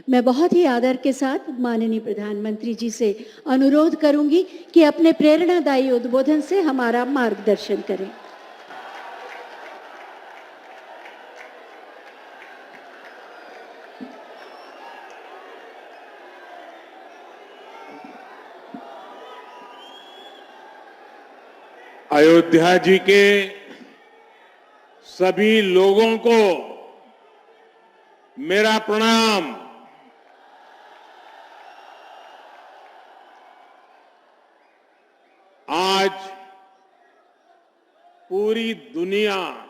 मैं बहुत ही आदर के साथ माननीय प्रधानमंत्री जी से अनुरोध करूंगी कि अपने प्रेरणादायी उद्बोधन से हमारा मार्गदर्शन करें। अयोध्या जी के सभी लोगों को मेरा प्रणाम। आज पूरी दुनिया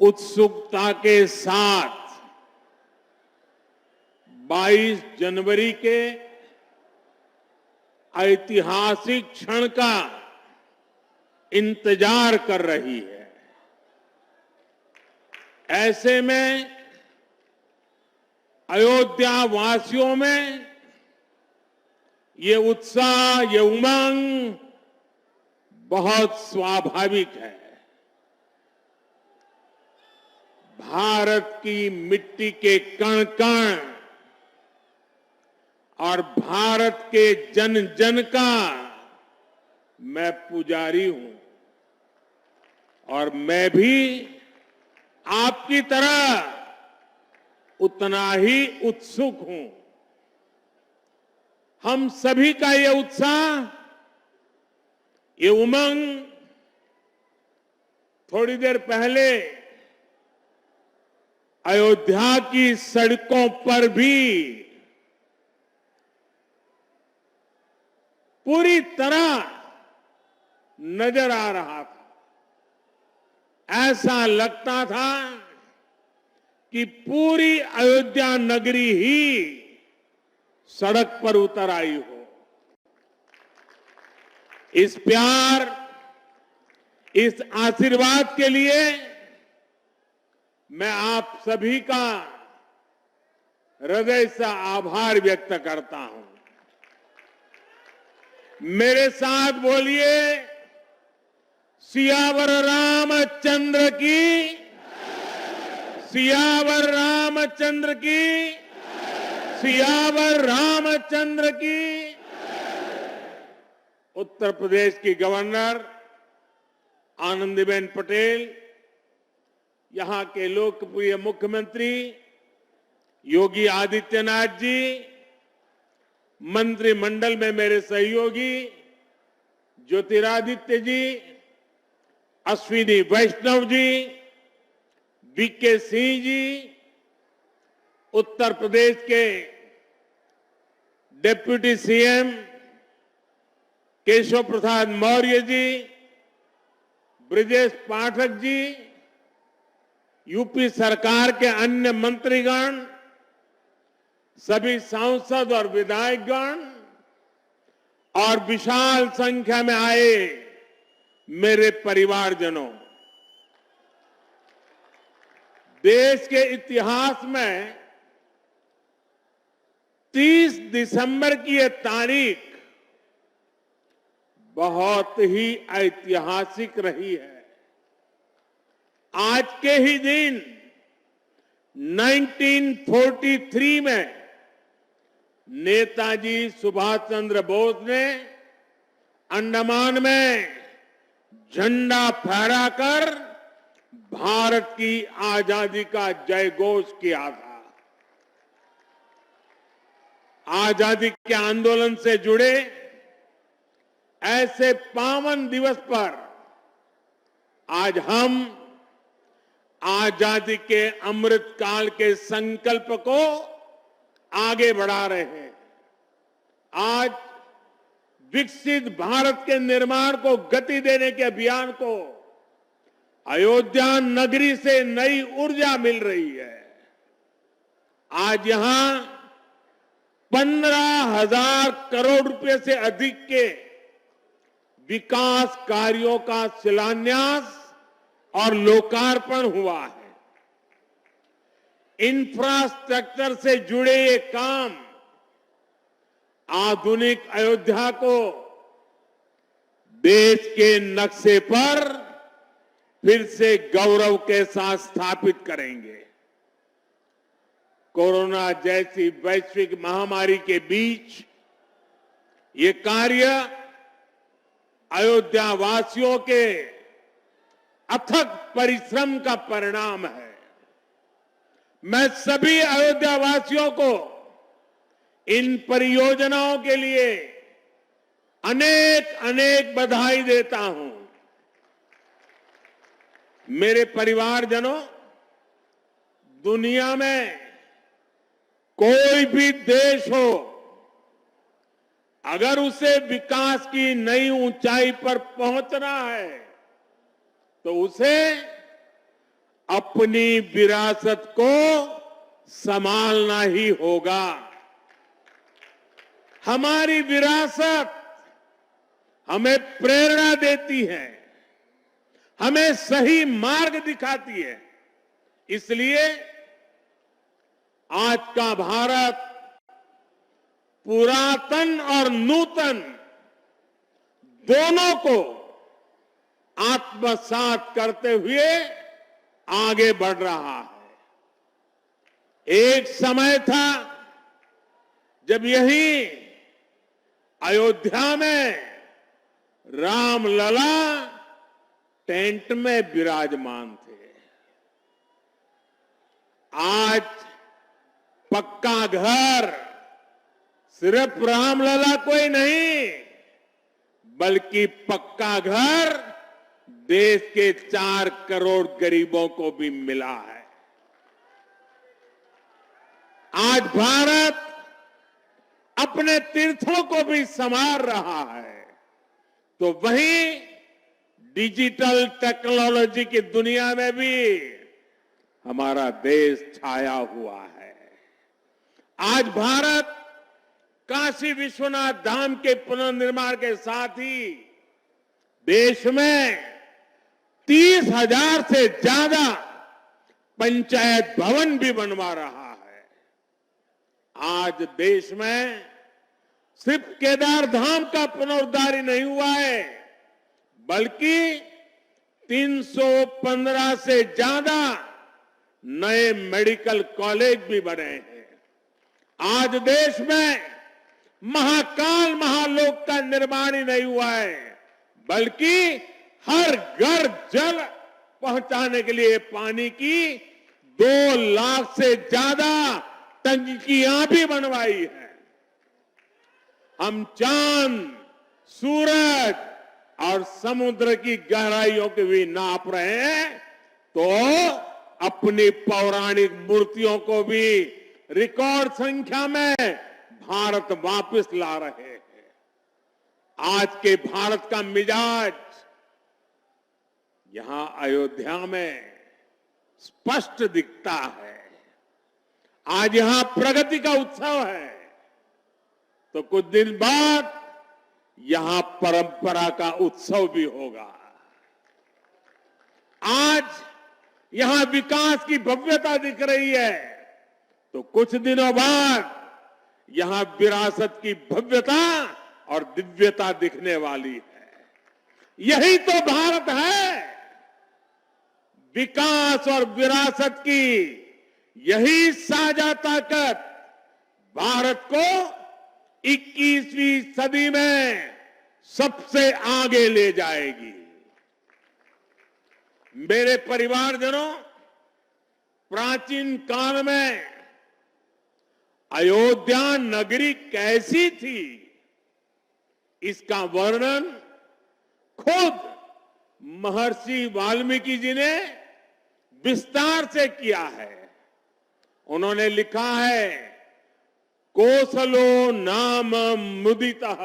उत्सुकता के साथ 22 जनवरी के ऐतिहासिक क्षण का इंतजार कर रही है। ऐसे में अयोध्या वासियों में ये उत्साह, ये उमंग बहुत स्वाभाविक है। भारत की मिट्टी के कण कण और भारत के जन जन का मैं पुजारी हूं और मैं भी आपकी तरह उतना ही उत्सुक हूं। हम सभी का ये उत्साह, ये उमंग थोड़ी देर पहले अयोध्या की सड़कों पर भी पूरी तरह नजर आ रहा था। ऐसा लगता था कि पूरी अयोध्या नगरी ही सड़क पर उतर आई हो। इस प्यार, इस आशीर्वाद के लिए मैं आप सभी का हृदय से आभार व्यक्त करता हूं। मेरे साथ बोलिए, सियावर रामचंद्र की, सियावर रामचंद्र की, सियावर रामचंद्र की। उत्तर प्रदेश की गवर्नर आनंदीबेन पटेल, यहां के लोकप्रिय मुख्यमंत्री योगी आदित्यनाथ जी, मंत्रिमंडल में मेरे सहयोगी ज्योतिरादित्य जी, अश्विनी वैष्णव जी, वीके सिंह जी, उत्तर प्रदेश के deputy CM Keshav Prasad Maurya ji, Brajesh Pathak ji, UP सरकार के अन्य मंत्रीगण, सभी सांसद और विधायकगण और विशाल संख्या में आए मेरे परिवारजनों, देश के इतिहास में 30 दिसंबर की यह तारीख बहुत ही ऐतिहासिक रही है। आज के ही दिन 1943 में नेताजी सुभाष चंद्र बोस ने अंडमान में झंडा फहराकर भारत की आजादी का जयघोष किया था। आजादी के आंदोलन से जुड़े ऐसे पावन दिवस पर आज हम आजादी के अमृत काल के संकल्प को आगे बढ़ा रहे हैं। आज विकसित भारत के निर्माण को गति देने के अभियान को अयोध्या नगरी से नई ऊर्जा मिल रही है। आज यहां 15,000 करोड़ रुपए से अधिक के विकास कार्यों का शिलान्यास और लोकार्पण हुआ है। इंफ्रास्ट्रक्चर से जुड़े ये काम आधुनिक अयोध्या को देश के नक्शे पर फिर से गौरव के साथ स्थापित करेंगे। कोरोना जैसी वैश्विक महामारी के बीच ये कार्य अयोध्या वासियों के अथक परिश्रम का परिणाम है। मैं सभी अयोध्या वासियों को इन परियोजनाओं के लिए अनेक अनेक बधाई देता हूं। मेरे परिवारजनों, दुनिया में कोई भी देश हो, अगर उसे विकास की नई ऊंचाई पर पहुंचना है तो उसे अपनी विरासत को संभालना ही होगा। हमारी विरासत हमें प्रेरणा देती है, हमें सही मार्ग दिखाती है। इसलिए आज का भारत पुरातन और नूतन दोनों को आत्मसात करते हुए आगे बढ़ रहा है। एक समय था जब यही अयोध्या में रामलला टेंट में विराजमान थे। आज पक्का घर सिर्फ रामलला कोई नहीं, बल्कि पक्का घर देश के 4 करोड़ गरीबों को भी मिला है। आज भारत अपने तीर्थों को भी संवार रहा है, तो वहीं डिजिटल टेक्नोलॉजी की दुनिया में भी हमारा देश छाया हुआ है। आज भारत काशी विश्वनाथ धाम के पुनर्निर्माण के साथ ही देश में 30,000 से ज्यादा पंचायत भवन भी बनवा रहा है। आज देश में सिर्फ केदार धाम का पुनरुद्धार ही नहीं हुआ है, बल्कि 315 से ज्यादा नए मेडिकल कॉलेज भी बने हैं। आज देश में महाकाल महालोक का निर्माण ही नहीं हुआ है, बल्कि हर घर जल पहुंचाने के लिए पानी की 2 लाख से ज्यादा टंकियां भी बनवाई है। हम चांद, सूरज और समुद्र की गहराइयों के भी नाप रहे हैं, तो अपनी पौराणिक मूर्तियों को भी रिकॉर्ड संख्या में भारत वापस ला रहे हैं। आज के भारत का मिजाज यहां अयोध्या में स्पष्ट दिखता है। आज यहां प्रगति का उत्सव है, तो कुछ दिन बाद यहां परंपरा का उत्सव भी होगा। आज यहां विकास की भव्यता दिख रही है, तो कुछ दिनों बाद यहां विरासत की भव्यता और दिव्यता दिखने वाली है। यही तो भारत है। विकास और विरासत की यही साझा ताकत भारत को 21वीं सदी में सबसे आगे ले जाएगी। मेरे परिवारजनों, प्राचीन काल में अयोध्या नगरी कैसी थी, इसका वर्णन खुद महर्षि वाल्मीकि जी ने विस्तार से किया है। उन्होंने लिखा है, कोसलो नाम मुदितः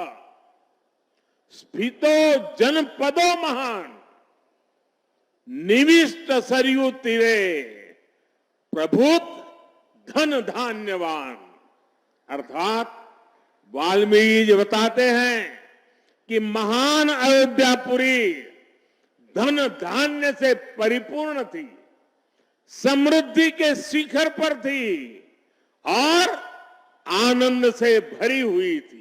स्फीतो जनपदो महान निविष्ट सरयू तीरे प्रभुत धन धान्यवान। अर्थात वाल्मीकि जी बताते हैं कि महान अयोध्यापुरी धन धान्य से परिपूर्ण थी, समृद्धि के शिखर पर थी और आनंद से भरी हुई थी।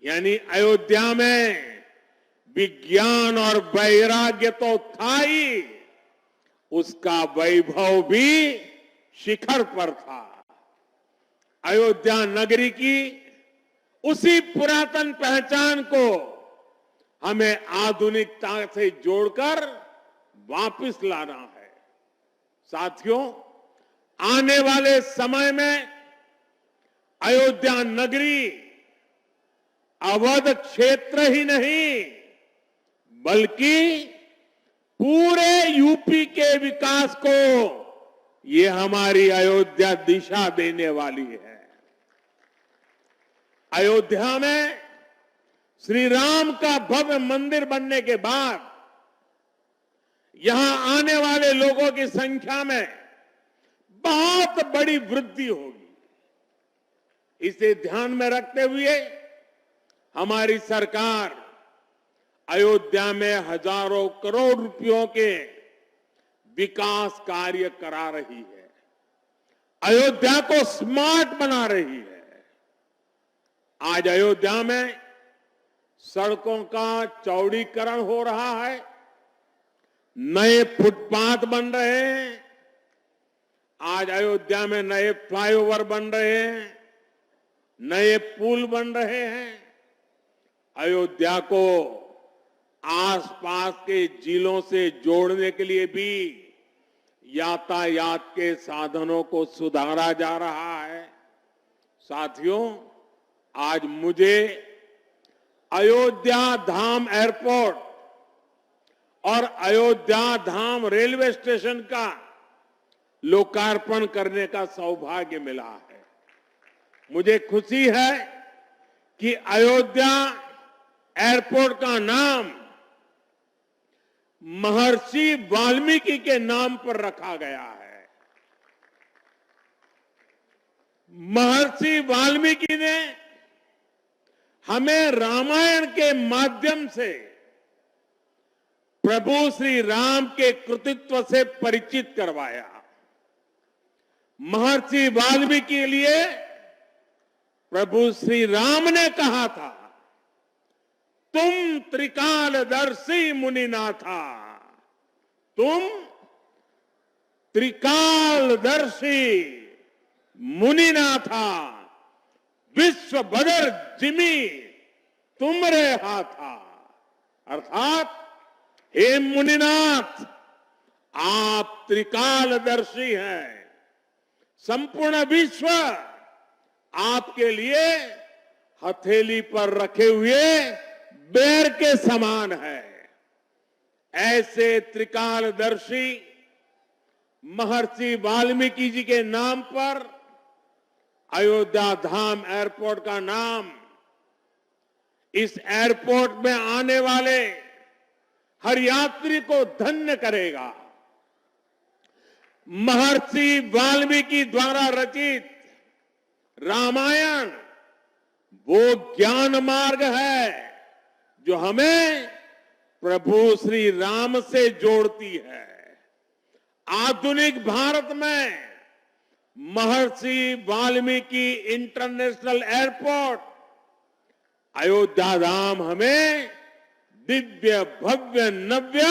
यानी अयोध्या में विज्ञान और वैराग्य तो था ही, उसका वैभव भी शिखर पर था। अयोध्या नगरी की उसी पुरातन पहचान को हमें आधुनिकता से जोड़कर वापस लाना है। साथियों, आने वाले समय में अयोध्या नगरी अवध क्षेत्र ही नहीं बल्कि पूरे यूपी के विकास को ये हमारी अयोध्या दिशा देने वाली है। अयोध्या में श्री राम का भव्य मंदिर बनने के बाद यहां आने वाले लोगों की संख्या में बहुत बड़ी वृद्धि होगी। इसे ध्यान में रखते हुए हमारी सरकार अयोध्या में हजारों करोड़ रुपयों के विकास कार्य करा रही है। अयोध्या को स्मार्ट बना रही है। आज अयोध्या में सड़कों का चौड़ीकरण हो रहा है, नए फुटपाथ बन रहे हैं, आज अयोध्या में नए फ्लाईओवर बन रहे हैं, नए पुल बन रहे हैं। अयोध्या को आसपास के जिलों से जोड़ने के लिए भी यातायात के साधनों को सुधारा जा रहा है। साथियों, आज मुझे अयोध्या धाम एयरपोर्ट और अयोध्या धाम रेलवे स्टेशन का लोकार्पण करने का सौभाग्य मिला है। मुझे खुशी है कि अयोध्या एयरपोर्ट का नाम महर्षि वाल्मीकि के नाम पर रखा गया है। महर्षि वाल्मीकि ने हमें रामायण के माध्यम से प्रभु श्री राम के कृतित्व से परिचित करवाया। महर्षि वाल्मीकि के लिए प्रभु श्री राम ने कहा था, तुम त्रिकालदर्शी मुनिनाथा, तुम त्रिकालदर्शी मुनिनाथा, विश्व बदर जिमी तुमरे हाथा। अर्थात हे मुनिनाथ, आप त्रिकालदर्शी हैं। संपूर्ण विश्व आपके लिए हथेली पर रखे हुए बेर के समान है। ऐसे त्रिकालदर्शी महर्षि वाल्मीकि जी के नाम पर अयोध्या धाम एयरपोर्ट का नाम इस एयरपोर्ट में आने वाले हर यात्री को धन्य करेगा। महर्षि वाल्मीकि द्वारा रचित रामायण वो ज्ञान मार्ग है जो हमें प्रभु श्री राम से जोड़ती है। आधुनिक भारत में महर्षि वाल्मीकि इंटरनेशनल एयरपोर्ट अयोध्या धाम हमें दिव्य भव्य नव्य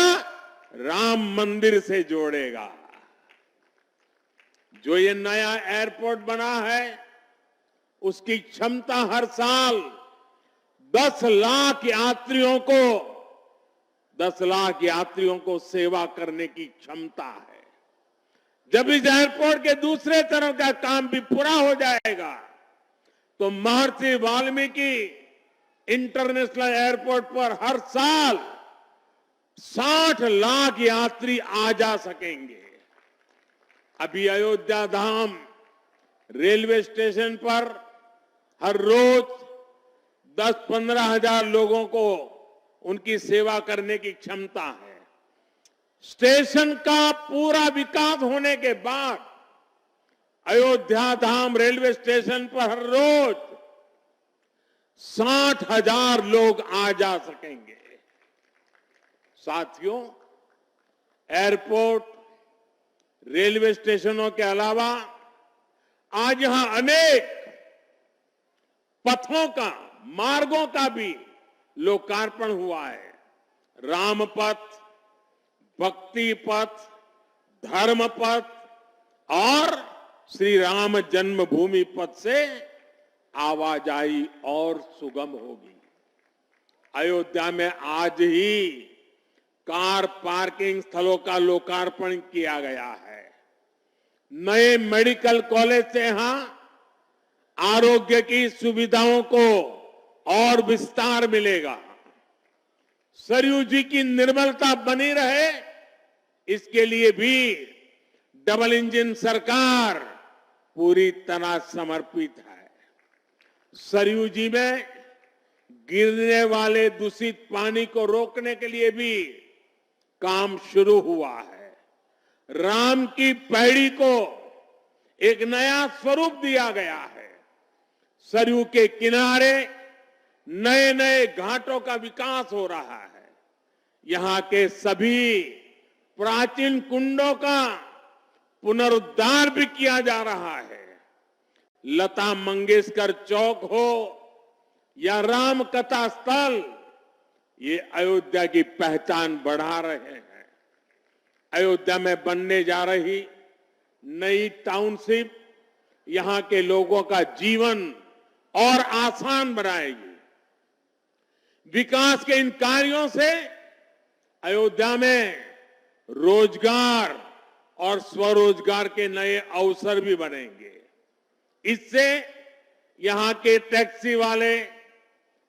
राम मंदिर से जोड़ेगा। जो ये नया एयरपोर्ट बना है उसकी क्षमता हर साल 10 लाख यात्रियों को सेवा करने की क्षमता है। जब इस एयरपोर्ट के दूसरे चरण का काम भी पूरा हो जाएगा तो महर्षि वाल्मीकि इंटरनेशनल एयरपोर्ट पर हर साल 60 लाख यात्री आ जा सकेंगे। अभी अयोध्या धाम रेलवे स्टेशन पर हर रोज 10-15 हजार लोगों को उनकी सेवा करने की क्षमता है। स्टेशन का पूरा विकास होने के बाद अयोध्या धाम रेलवे स्टेशन पर हर रोज 60,000 लोग आ जा सकेंगे। साथियों, एयरपोर्ट, रेलवे स्टेशनों के अलावा आज यहां अनेक पथों का, मार्गों का भी लोकार्पण हुआ है। राम पथ, भक्ति पथ, धर्म पथ और श्री राम जन्मभूमि पथ से आवाजाही और सुगम होगी। अयोध्या में आज ही कार पार्किंग स्थलों का लोकार्पण किया गया है। नए मेडिकल कॉलेज से यहां आरोग्य की सुविधाओं को और विस्तार मिलेगा। सरयू जी की निर्मलता बनी रहे, इसके लिए भी डबल इंजन सरकार पूरी तरह समर्पित है। सरयू जी में गिरने वाले दूषित पानी को रोकने के लिए भी काम शुरू हुआ है। राम की पैड़ी को एक नया स्वरूप दिया गया है। सरयू के किनारे नए नए घाटों का विकास हो रहा है। यहां के सभी प्राचीन कुंडों का पुनरुद्धार भी किया जा रहा है। लता मंगेशकर चौक हो या राम कथा स्थल, ये अयोध्या की पहचान बढ़ा रहे हैं। अयोध्या में बनने जा रही नई टाउनशिप यहां के लोगों का जीवन और आसान बनाएगी। विकास के इन कार्यों से अयोध्या में रोजगार और स्वरोजगार के नए अवसर भी बनेंगे। इससे यहां के टैक्सी वाले,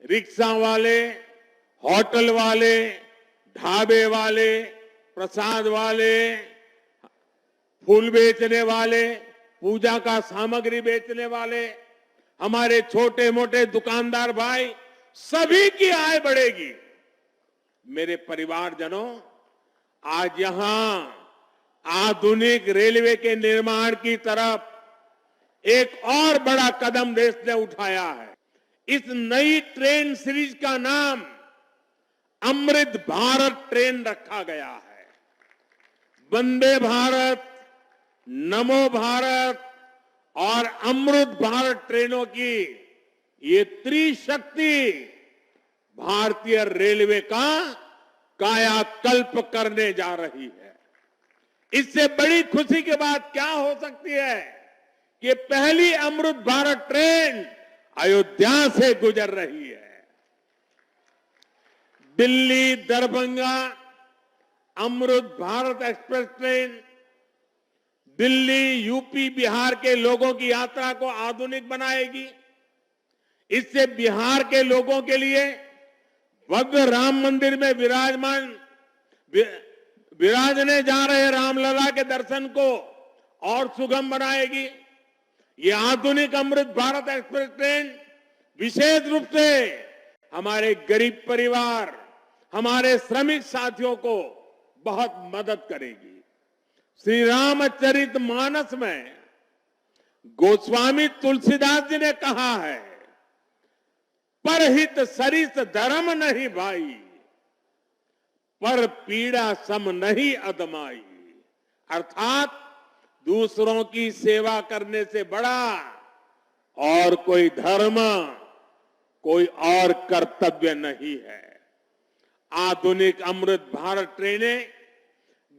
रिक्शा वाले, होटल वाले, ढाबे वाले, प्रसाद वाले, फूल बेचने वाले, पूजा का सामग्री बेचने वाले, हमारे छोटे मोटे दुकानदार भाई, सभी की आय बढ़ेगी। मेरे परिवारजनों, आज यहां आधुनिक रेलवे के निर्माण की तरफ एक और बड़ा कदम देश ने उठाया है। इस नई ट्रेन सीरीज का नाम अमृत भारत ट्रेन रखा गया है। वंदे भारत, नमो भारत और अमृत भारत ट्रेनों की ये त्रिशक्ति भारतीय रेलवे का कायाकल्प करने जा रही है। इससे बड़ी खुशी की बात क्या हो सकती है कि पहली अमृत भारत ट्रेन अयोध्या से गुजर रही है। Delhi Darbhanga Amrit Bharat express train Delhi, UP, Bihar के लोगों की यात्रा को आधुनिक बनाएगी। इससे बिहार के लोगों के लिए भव्य राम मंदिर में विराजने जा रहे रामलला के दर्शन को और सुगम बनाएगी। ये आधुनिक अमृत भारत एक्सप्रेस ट्रेन विशेष रूप से हमारे गरीब परिवार, हमारे श्रमिक साथियों को बहुत मदद करेगी। श्री रामचरित मानस में गोस्वामी तुलसीदास जी ने कहा है, परहित सरिस धर्म नहीं भाई, पर पीड़ा सम नहीं अदमाई। अर्थात दूसरों की सेवा करने से बड़ा और कोई धर्म, कोई और कर्तव्य नहीं है। आधुनिक अमृत भारत ट्रेनें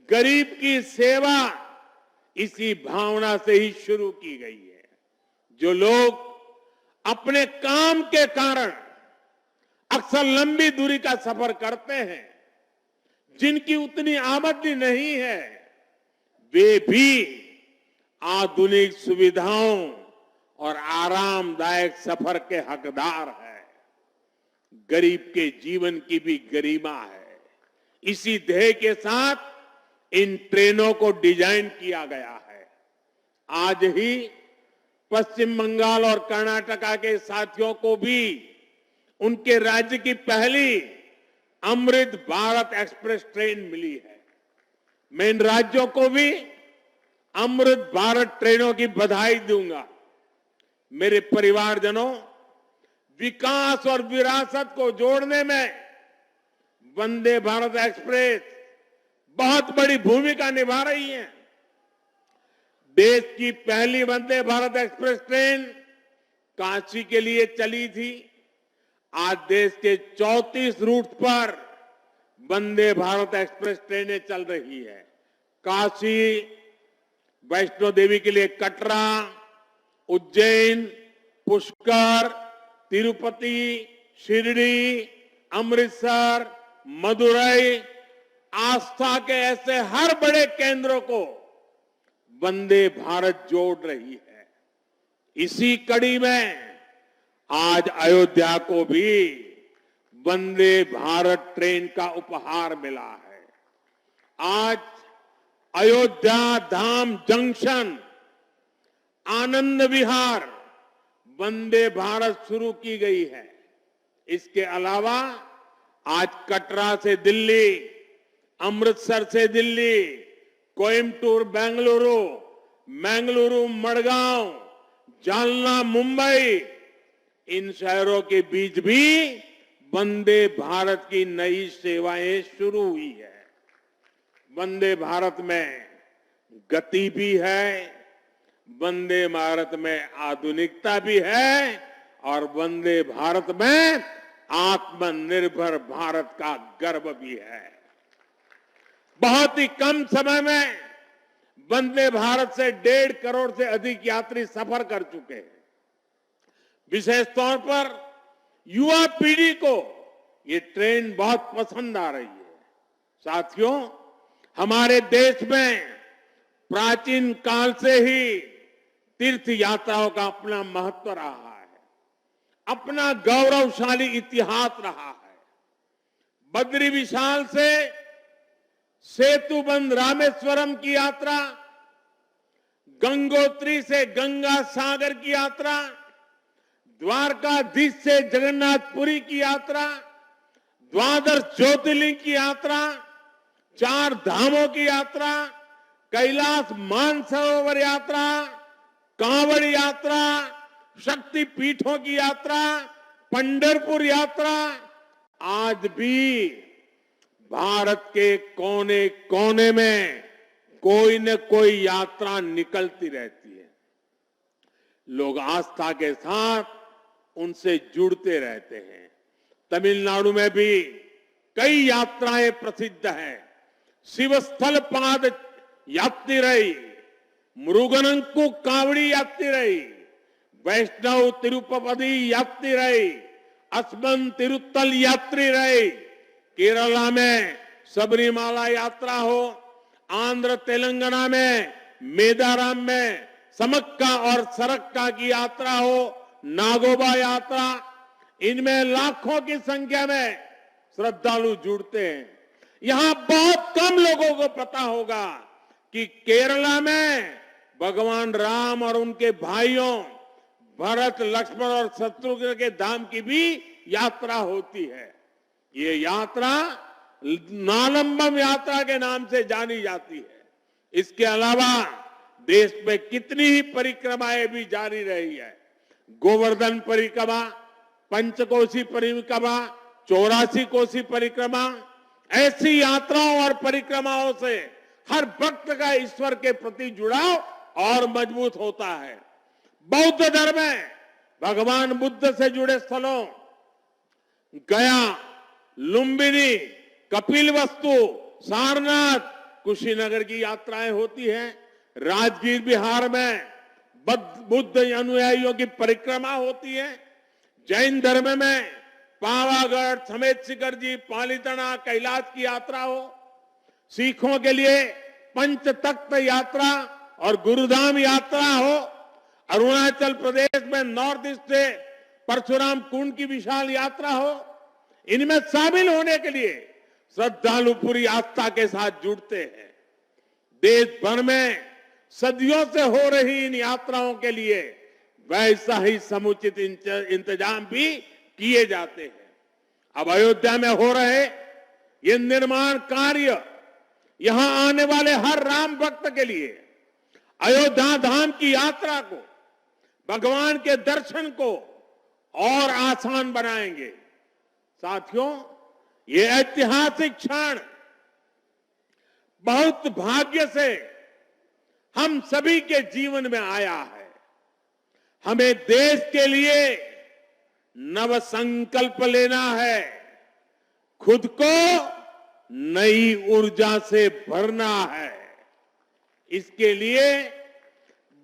गरीब की सेवा इसी भावना से ही शुरू की गई है। जो लोग अपने काम के कारण अक्सर लंबी दूरी का सफर करते हैं, जिनकी उतनी आमदनी नहीं है, वे भी आधुनिक सुविधाओं और आरामदायक सफर के हकदार हैं। गरीब के जीवन की भी गरिमा है। इसी ध्येय के साथ इन ट्रेनों को डिजाइन किया गया है। आज ही पश्चिम बंगाल और कर्नाटका के साथियों को भी उनके राज्य की पहली अमृत भारत एक्सप्रेस ट्रेन मिली है। मैं इन राज्यों को भी अमृत भारत ट्रेनों की बधाई दूंगा। मेरे परिवारजनों, विकास और विरासत को जोड़ने में वंदे भारत एक्सप्रेस बहुत बड़ी भूमिका निभा रही है। देश की पहली वंदे भारत एक्सप्रेस ट्रेन काशी के लिए चली थी। आज देश के 34 रूट पर वंदे भारत एक्सप्रेस ट्रेनें चल रही है। काशी, वैष्णो देवी के लिए कटरा, उज्जैन, पुष्कर, तिरुपति, शिरडी, अमृतसर, मदुरई, आस्था के ऐसे हर बड़े केंद्रों को वंदे भारत जोड़ रही है। इसी कड़ी में आज अयोध्या को भी वंदे भारत ट्रेन का उपहार मिला है। आज अयोध्या धाम जंक्शन, आनंद विहार वंदे भारत शुरू की गई है। इसके अलावा आज कटरा से दिल्ली, अमृतसर से दिल्ली, कोयम्बटूर बेंगलुरु, मंगलुरु मडगांव, जालना मुंबई, इन शहरों के बीच भी वंदे भारत की नई सेवाएं शुरू हुई है। वंदे भारत में गति भी है, वंदे भारत में आधुनिकता भी है और वंदे भारत में आत्मनिर्भर भारत का गर्व भी है। बहुत ही कम समय में वंदे भारत से 1.5 करोड़ से अधिक यात्री सफर कर चुके हैं। विशेष तौर पर युवा पीढ़ी को ये ट्रेन बहुत पसंद आ रही है। साथियों, हमारे देश में प्राचीन काल से ही तीर्थ यात्राओं का अपना महत्व रहा है, अपना गौरवशाली इतिहास रहा है। बद्री विशाल से सेतुबंध रामेश्वरम की यात्रा, गंगोत्री से गंगा सागर की यात्रा, द्वारकाधीश से जगन्नाथपुरी की यात्रा, द्वादश ज्योतिर्लिंग की यात्रा, 4 धामों की यात्रा, कैलाश मानसरोवर यात्रा, कांवड़ यात्रा, शक्ति पीठों की यात्रा, पंढरपुर यात्रा, आज भी भारत के कोने कोने में कोई न कोई यात्रा निकलती रहती है। लोग आस्था के साथ उनसे जुड़ते रहते हैं। तमिलनाडु में भी कई यात्राएं प्रसिद्ध हैं। शिवस्थल पाद यात्रिरई, मुरुगनंकु कावड़ी यात्रिरई, वैष्णव तिरुपति यात्रिरई, अस्मन तिरुत्तल यात्रिरई, केरला में सबरीमाला यात्रा हो, आंध्र तेलंगाना में मेदाराम में समक्का और सरक्का की यात्रा हो, नागोबा यात्रा, इनमें लाखों की संख्या में श्रद्धालु जुड़ते हैं। यहां बहुत कम लोगों को पता होगा कि केरला में भगवान राम और उनके भाइयों भरत, लक्ष्मण और शत्रुघ्न के धाम की भी यात्रा होती है। ये यात्रा नालंबम यात्रा के नाम से जानी जाती है। इसके अलावा देश में कितनी ही परिक्रमाएं भी जारी रही है। गोवर्धन परिक्रमा, पंचकोशी परिक्रमा, 84 कोसी परिक्रमा, ऐसी यात्राओं और परिक्रमाओं से हर भक्त का ईश्वर के प्रति जुड़ाव और मजबूत होता है। बौद्ध धर्म में भगवान बुद्ध से जुड़े स्थलों गया, लुम्बिनी, कपिलवस्तु, सारनाथ, कुशीनगर की यात्राएं होती हैं। राजगीर बिहार में बुद्ध अनुयायियों की परिक्रमा होती है। जैन धर्म में पावागढ़, समेत शिखर जी, पालीताना, कैलाश की यात्रा हो। सिखों के लिए पंच तख्त यात्रा और गुरुधाम यात्रा हो। अरुणाचल प्रदेश में नॉर्थ ईस्ट से परशुराम कुंड की विशाल यात्रा हो। इनमें शामिल होने के लिए श्रद्धालु पूरी आस्था के साथ जुड़ते हैं। देश भर में सदियों से हो रही इन यात्राओं के लिए वैसा ही समुचित इंतजाम भी किए जाते हैं। अब अयोध्या में हो रहे ये निर्माण कार्य यहां आने वाले हर राम भक्त के लिए अयोध्या धाम की यात्रा को, भगवान के दर्शन को और आसान बनाएंगे। साथियों, ये ऐतिहासिक क्षण बहुत भाग्य से हम सभी के जीवन में आया है। हमें देश के लिए नव संकल्प लेना है, खुद को नई ऊर्जा से भरना है। इसके लिए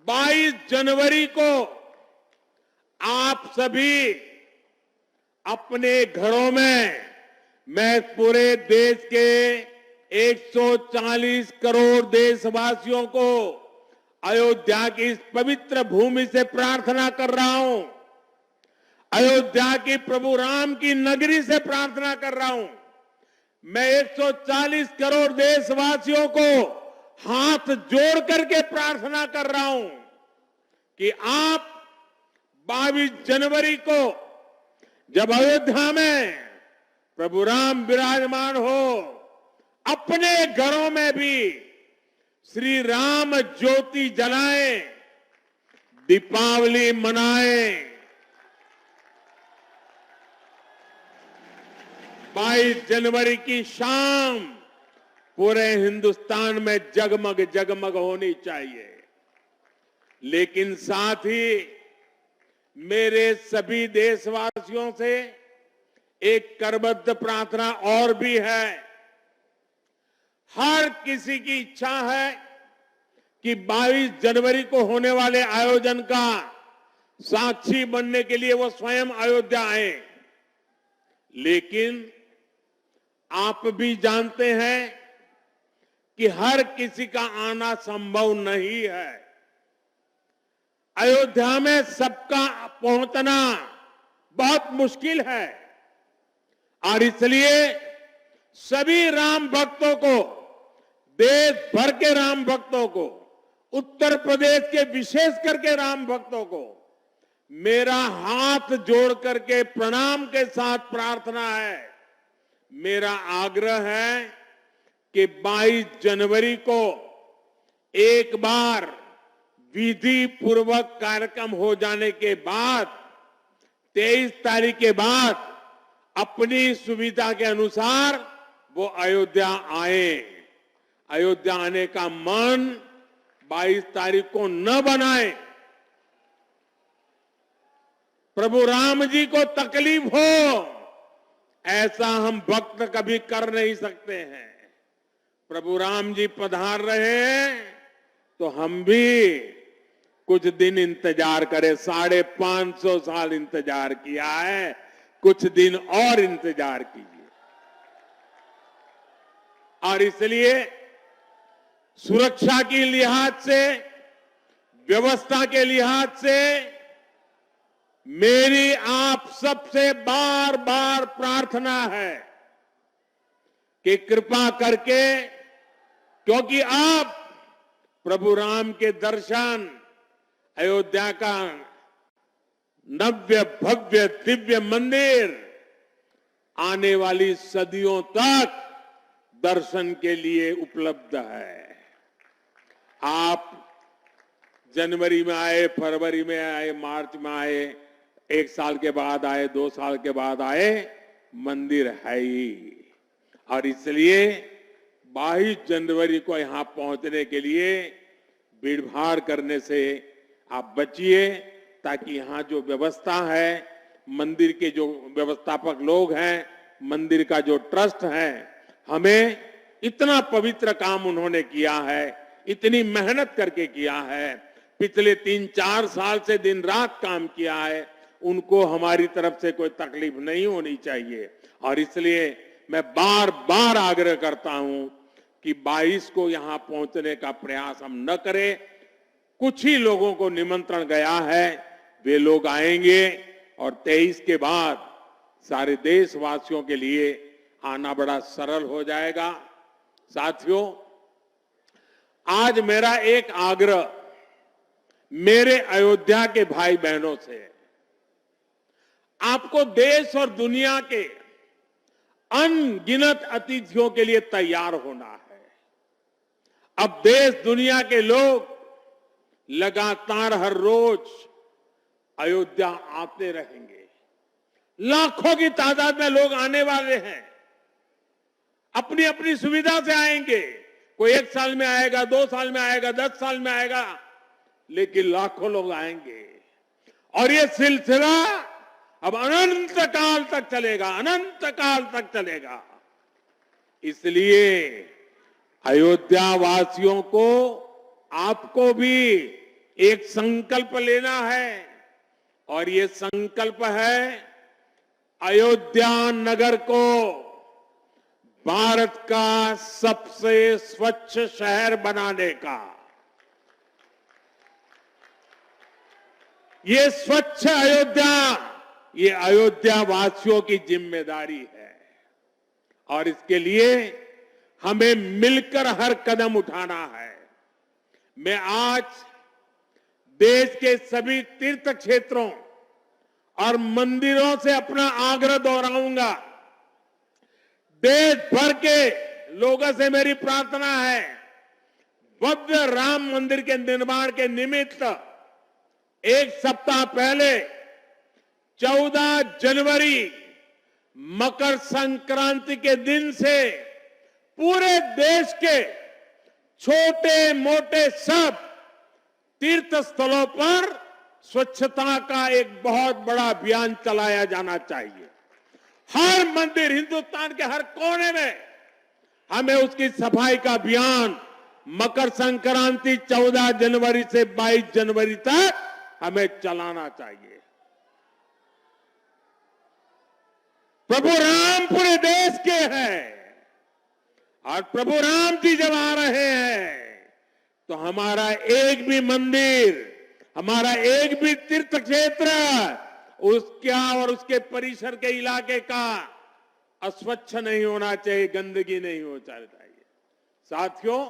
22 जनवरी को आप सभी अपने घरों में, मैं पूरे देश के 140 करोड़ देशवासियों को अयोध्या की इस पवित्र भूमि से प्रार्थना कर रहा हूं, अयोध्या की प्रभु राम की नगरी से प्रार्थना कर रहा हूं। मैं 140 करोड़ देशवासियों को हाथ जोड़ करके प्रार्थना कर रहा हूं कि आप 22 जनवरी को जब अयोध्या में प्रभु राम विराजमान हो, अपने घरों में भी श्री राम ज्योति जलाएं, दीपावली मनाएं। 22 जनवरी की शाम पूरे हिंदुस्तान में जगमग जगमग होनी चाहिए। लेकिन साथ ही मेरे सभी देशवासियों से एक करबद्ध प्रार्थना और भी है। हर किसी की इच्छा है कि 22 जनवरी को होने वाले आयोजन का साक्षी बनने के लिए वो स्वयं अयोध्या आए। लेकिन आप भी जानते हैं कि हर किसी का आना संभव नहीं है। अयोध्या में सबका पहुंचना बहुत मुश्किल है और इसलिए सभी राम भक्तों को, देश भर के राम भक्तों को, उत्तर प्रदेश के विशेष करके राम भक्तों को मेरा हाथ जोड़ करके प्रणाम के साथ प्रार्थना है, मेरा आग्रह है कि 22 जनवरी को एक बार विधि पूर्वक कार्यक्रम हो जाने के बाद 23 तारीख के बाद अपनी सुविधा के अनुसार वो अयोध्या आए। अयोध्या आने का मन 22 तारीख को न बनाए। प्रभु राम जी को तकलीफ हो ऐसा हम भक्त कभी कर नहीं सकते हैं। प्रभु राम जी पधार रहे हैं तो हम भी कुछ दिन इंतजार करें। 550 साल इंतजार किया है, कुछ दिन और इंतजार कीजिए। और इसलिए सुरक्षा के लिहाज से, व्यवस्था के लिहाज से मेरी आप सबसे बार बार प्रार्थना है कि कृपा करके, क्योंकि आप प्रभु राम के दर्शन, अयोध्या का नव्य भव्य दिव्य मंदिर आने वाली सदियों तक दर्शन के लिए उपलब्ध है। आप जनवरी में आए, फरवरी में आए, मार्च में आए, 1 साल के बाद आए, 2 साल के बाद आए, मंदिर है ही। और इसलिए 22 जनवरी को यहां पहुंचने के लिए भीड़भाड़ करने से आप बचिए, ताकि यहां जो व्यवस्था है, मंदिर के जो व्यवस्थापक लोग हैं, मंदिर का जो ट्रस्ट है, हमें इतना पवित्र काम उन्होंने किया है, इतनी मेहनत करके किया है, पिछले 3-4 साल से दिन रात काम किया है, उनको हमारी तरफ से कोई तकलीफ नहीं होनी चाहिए। और इसलिए मैं बार बार आग्रह करता हूं कि 22 को यहां पहुंचने का प्रयास हम न करें। कुछ ही लोगों को निमंत्रण गया है, वे लोग आएंगे और 23 के बाद सारे देशवासियों के लिए आना बड़ा सरल हो जाएगा। साथियों, आज मेरा एक आग्रह मेरे अयोध्या के भाई बहनों से, आपको देश और दुनिया के अनगिनत अतिथियों के लिए तैयार होना है। अब देश दुनिया के लोग लगातार हर रोज अयोध्या आते रहेंगे, लाखों की तादाद में लोग आने वाले हैं, अपनी अपनी सुविधा से आएंगे। कोई 1 साल में आएगा, 2 साल में आएगा, 10 साल में आएगा, लेकिन लाखों लोग आएंगे। और ये सिलसिला अब अनंत काल तक चलेगा, अनंत काल तक चलेगा। इसलिए अयोध्या वासियों को, आपको भी एक संकल्प लेना है और ये संकल्प है अयोध्या नगर को भारत का सबसे स्वच्छ शहर बनाने का। ये स्वच्छ अयोध्या, ये अयोध्या वासियों की जिम्मेदारी है और इसके लिए हमें मिलकर हर कदम उठाना है। मैं आज देश के सभी तीर्थ क्षेत्रों और मंदिरों से अपना आग्रह दोहराऊंगा। देश भर के लोगों से मेरी प्रार्थना है, भव्य राम मंदिर के निर्माण के निमित्त एक सप्ताह पहले 14 जनवरी मकर संक्रांति के दिन से पूरे देश के छोटे मोटे सब तीर्थ स्थलों पर स्वच्छता का एक बहुत बड़ा अभियान चलाया जाना चाहिए। हर मंदिर, हिंदुस्तान के हर कोने में हमें उसकी सफाई का अभियान मकर संक्रांति 14 जनवरी से 22 जनवरी तक हमें चलाना चाहिए। प्रभु राम पूरे देश के हैं और प्रभु राम जी जब आ रहे हैं तो हमारा एक भी मंदिर, हमारा एक भी तीर्थ क्षेत्र उसका और उसके परिसर के इलाके का अस्वच्छ नहीं होना चाहिए, गंदगी नहीं होना चाहिए। साथियों,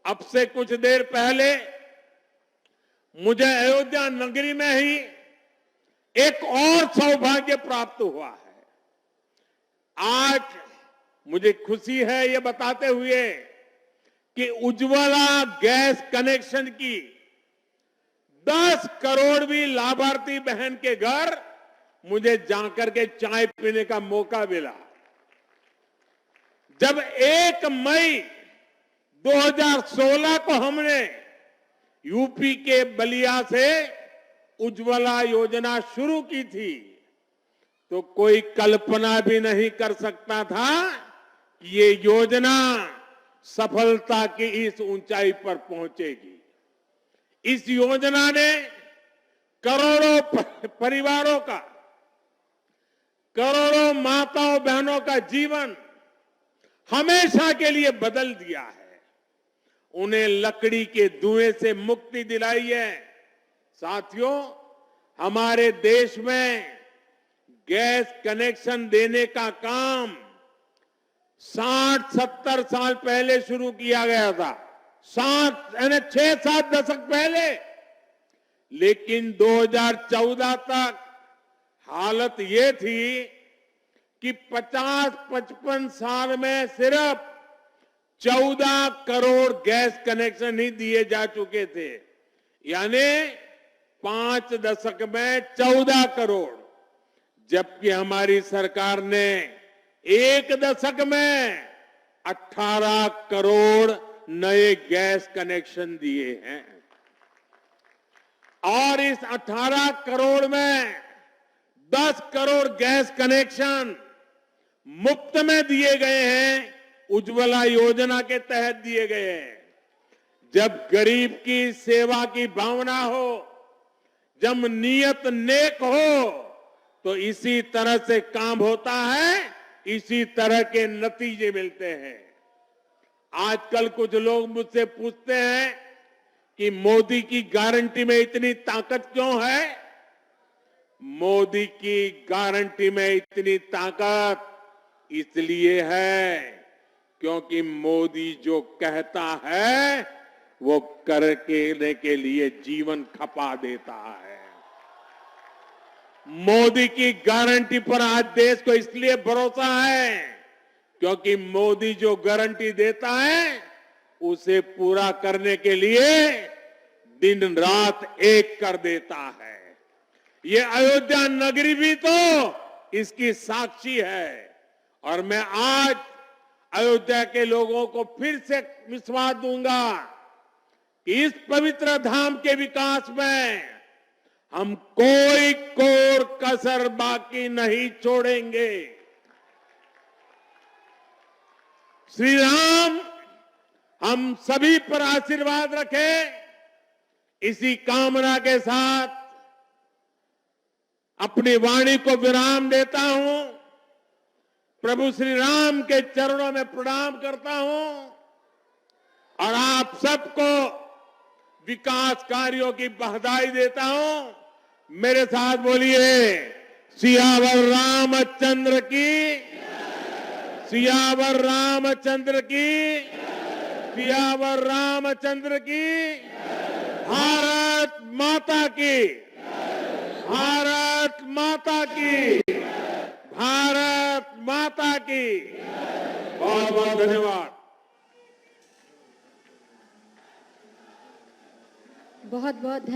अब से कुछ देर पहले मुझे अयोध्या नगरी में ही एक और सौभाग्य प्राप्त हुआ है। आज मुझे खुशी है ये बताते हुए कि उज्ज्वला गैस कनेक्शन की 10 करोड़वीं लाभार्थी बहन के घर मुझे जाकर के चाय पीने का मौका मिला। जब 1 मई 2016 को हमने यूपी के बलिया से उज्ज्वला योजना शुरू की थी तो कोई कल्पना भी नहीं कर सकता था कि ये योजना सफलता की इस ऊंचाई पर पहुंचेगी। इस योजना ने करोड़ों परिवारों का, करोड़ों माताओं बहनों का जीवन हमेशा के लिए बदल दिया है। उन्हें लकड़ी के धुएं से मुक्ति दिलाई है। साथियों, हमारे देश में गैस कनेक्शन देने का काम 60-70 साल पहले शुरू किया गया था, 6-7 दशक पहले। लेकिन 2014 तक हालत ये थी कि 50-55 साल में सिर्फ 14 करोड़ गैस कनेक्शन ही दिए जा चुके थे, यानी 5 दशक में 14 करोड़, जबकि हमारी सरकार ने 1 दशक में 18 करोड़ नए गैस कनेक्शन दिए हैं। और इस 18 करोड़ में 10 करोड़ गैस कनेक्शन मुफ्त में दिए गए हैं, उज्ज्वला योजना के तहत दिए गए हैं। जब गरीब की सेवा की भावना हो, जब नियत नेक हो, तो इसी तरह से काम होता है, इसी तरह के नतीजे मिलते हैं। आजकल कुछ लोग मुझसे पूछते हैं कि मोदी की गारंटी में इतनी ताकत क्यों है? मोदी की गारंटी में इतनी ताकत इसलिए है क्योंकि मोदी जो कहता है वो करने के लिए जीवन खपा देता है। मोदी की गारंटी पर आज देश को इसलिए भरोसा है क्योंकि मोदी जो गारंटी देता है उसे पूरा करने के लिए दिन रात एक कर देता है। ये अयोध्या नगरी भी तो इसकी साक्षी है। और मैं आज अयोध्या के लोगों को फिर से विश्वास दूंगा कि इस पवित्र धाम के विकास में हम कोई कोर कसर बाकी नहीं छोड़ेंगे। श्री राम हम सभी पर आशीर्वाद रखें, इसी कामना के साथ अपनी वाणी को विराम देता हूं। प्रभु श्री राम के चरणों में प्रणाम करता हूं और आप सबको विकास कार्यों की बधाई देता हूं। मेरे साथ बोलिए, सियावर रामचंद्र की, सियावर रामचंद्र की, सियावर रामचंद्र की, भारत माता की, भारत माता की, भारत माता की। बहुत बहुत धन्यवाद। बहुत बहुत